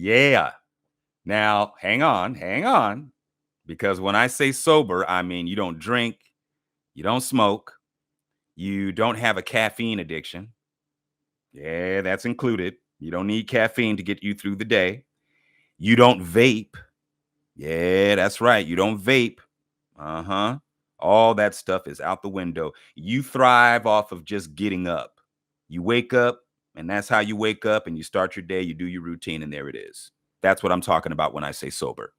Yeah. Now, hang on, because when I say sober, I mean you don't drink, you don't smoke, you don't have a caffeine addiction. Yeah, that's included. You don't need caffeine to get you through the day. You don't vape. Yeah, that's right. You don't vape. Uh-huh. All that stuff is out the window. You thrive off of just getting up. You wake up, and that's how you wake up, and you start your day, you do your routine, and there it is. That's what I'm talking about when I say sober.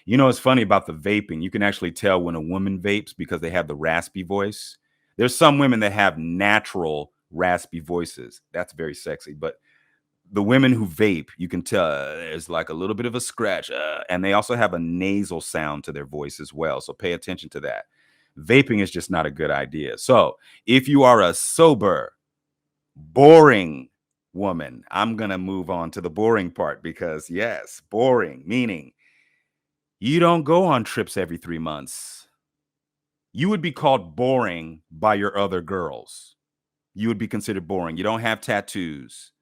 You know, it's funny about the vaping. You can actually tell when a woman vapes because they have the raspy voice. There's some women that have natural raspy voices. That's very sexy. But the women who vape, you can tell there's like a little bit of a scratch. And they also have a nasal sound to their voice as well. So pay attention to that. Vaping is just not a good idea. So if you are a sober, boring woman, I'm going to move on to the boring part because, yes, boring, meaning you don't go on trips every 3 months. You would be called boring by your other girls. You would be considered boring. You don't have tattoos.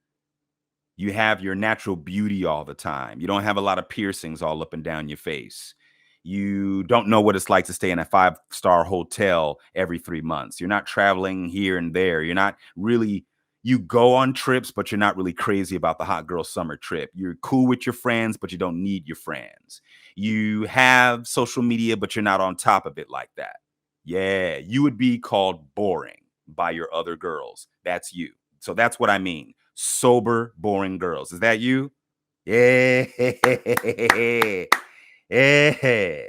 You have your natural beauty all the time. You don't have a lot of piercings all up and down your face. You don't know what it's like to stay in a 5-star hotel every 3 months. You're not traveling here and there. You're not really, you go on trips, but you're not really crazy about the hot girl summer trip. You're cool with your friends, but you don't need your friends. You have social media, but you're not on top of it like that. Yeah, you would be called boring by your other girls. That's you. So that's what I mean. Sober, boring girls. Is that you? Yeah. Yeah.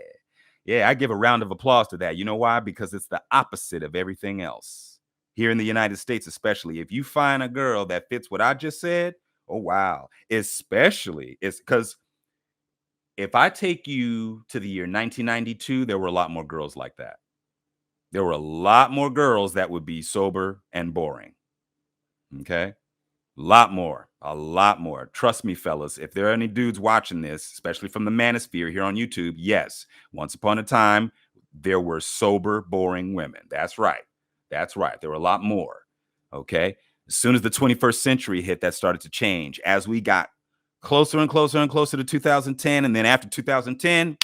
Yeah, I give a round of applause to that. You know why? Because it's the opposite of everything else. Here in the United States, especially, if you find a girl that fits what I just said, oh, wow. Especially, it's because if I take you to the year 1992, there were a lot more girls like that. There were a lot more girls that would be sober and boring. Okay. Lot more, a lot more. Trust me, fellas, if there are any dudes watching this, especially from the manosphere here on YouTube, yes, once upon a time, there were sober, boring women. That's right. That's right. There were a lot more. Okay. As soon as the 21st century hit, that started to change. As we got closer and closer and closer to 2010, and then after 2010,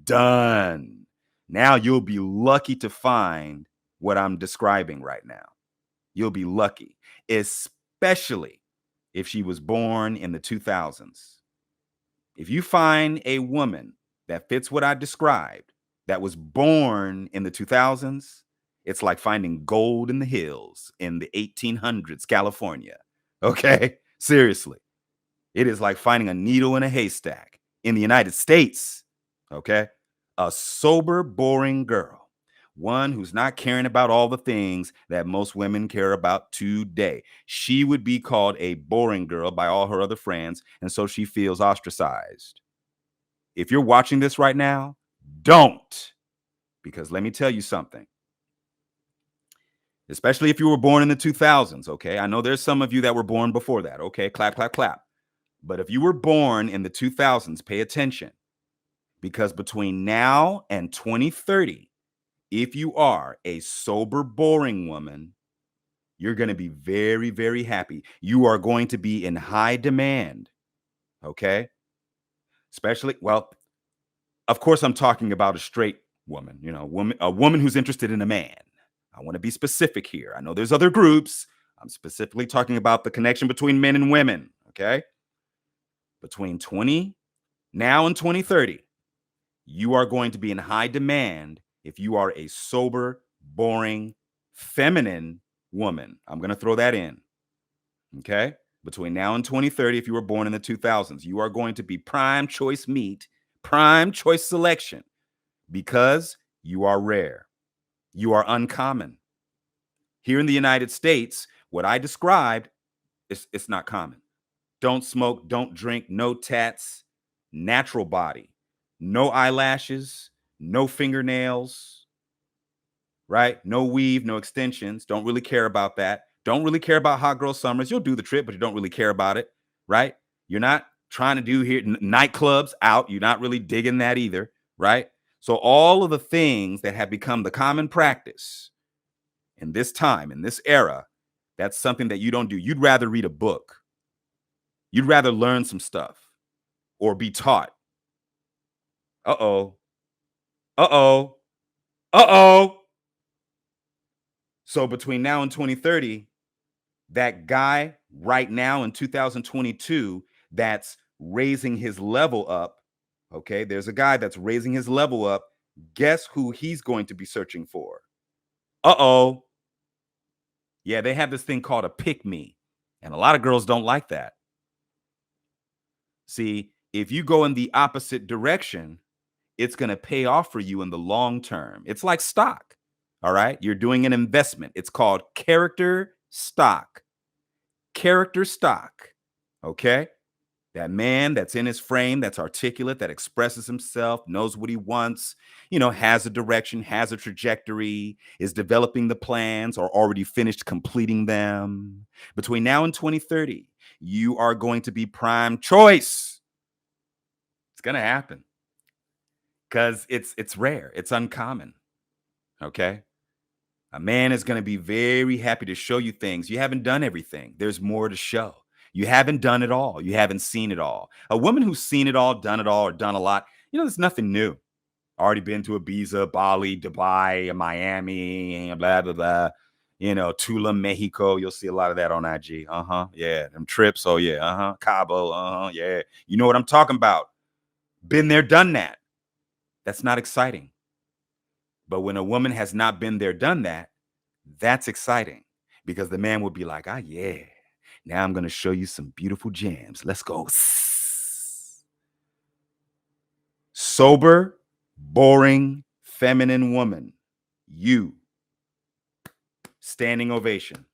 done. Now you'll be lucky to find what I'm describing right now. You'll be lucky, especially if she was born in the 2000s. If you find a woman that fits what I described, that was born in the 2000s, it's like finding gold in the hills in the 1800s, California. Okay? Seriously. It is like finding a needle in a haystack in the United States. Okay? A sober, boring girl. One who's not caring about all the things that most women care about today. She would be called a boring girl by all her other friends, and so she feels ostracized. If you're watching this right now, don't. Because let me tell you something. Especially if you were born in the 2000s, okay? I know there's some of you that were born before that, okay? Clap, clap, clap. But if you were born in the 2000s, pay attention. Because between now and 2030, if you are a sober, boring woman, you're going to be very, very happy. You are going to be in high demand. Okay. Especially, well, of course, I'm talking about a straight woman, you know, a woman who's interested in a man. I want to be specific here. I know there's other groups. I'm specifically talking about the connection between men and women. Okay. Between 20 now and 2030, you are going to be in high demand if you are a sober, boring, feminine woman. I'm going to throw that in. Okay. Between now and 2030, if you were born in the 2000s, you are going to be prime choice meat, prime choice selection because you are rare. You are uncommon. Here in the United States, what I described it's not common. Don't smoke, don't drink, no tats, natural body, no eyelashes, no fingernails, right? No weave, no extensions. Don't really care about that. Don't really care about hot girl summers. You'll do the trip, but you don't really care about it, right? You're not trying to do here nightclubs out. You're not really digging that either, right? So all of the things that have become the common practice in this time, in this era, that's something that you don't do. You'd rather read a book. You'd rather learn some stuff. or be taught. Uh-oh. Uh-oh. Uh-oh. So between now and 2030, that guy right now in 2022 that's raising his level up, okay? There's a guy that's raising his level up. Guess who he's going to be searching for? Uh-oh. Yeah, they have this thing called a pick me. And a lot of girls don't like that. See, if you go in the opposite direction, it's going to pay off for you in the long term. It's like stock. All right. You're doing an investment. It's called character stock. Character stock. Okay. That man that's in his frame, that's articulate, that expresses himself, knows what he wants, has a direction, has a trajectory, is developing the plans or already finished completing them. Between now and 2030, you are going to be prime choice. It's going to happen because it's rare, it's uncommon. Okay. A man is going to be very happy to show you things. You haven't done everything. There's more to show. You haven't done it all. You haven't seen it all. A woman who's seen it all, or done a lot, there's nothing new. Already been to Ibiza, Bali, Dubai, Miami, blah, blah, blah. Tula, Mexico. You'll see a lot of that on IG. Yeah. Them trips. Oh, yeah. Cabo. Yeah. You know what I'm talking about. Been there, done that. That's not exciting. But when a woman has not been there, done that, that's exciting because the man will be like, yeah, now I'm going to show you some beautiful jams. Let's go. Sober, boring, feminine woman. You. Standing ovation.